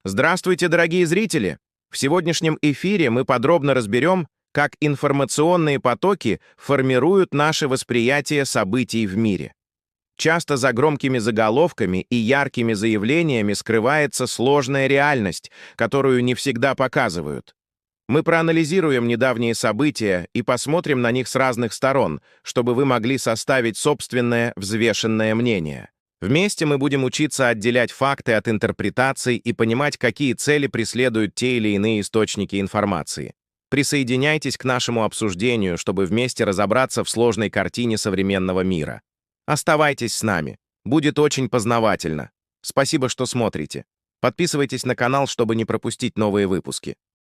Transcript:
Здравствуйте, дорогие зрители! В сегодняшнем эфире мы подробно разберем, как информационные потоки формируют наше восприятие событий в мире. Часто за громкими заголовками и яркими заявлениями скрывается сложная реальность, которую не всегда показывают. Мы проанализируем недавние события и посмотрим на них с разных сторон, чтобы вы могли составить собственное взвешенное мнение. Вместе мы будем учиться отделять факты от интерпретаций и понимать, какие цели преследуют те или иные источники информации. Присоединяйтесь к нашему обсуждению, чтобы вместе разобраться в сложной картине современного мира. Оставайтесь с нами. Будет очень познавательно. Спасибо, что смотрите. Подписывайтесь на канал, чтобы не пропустить новые выпуски.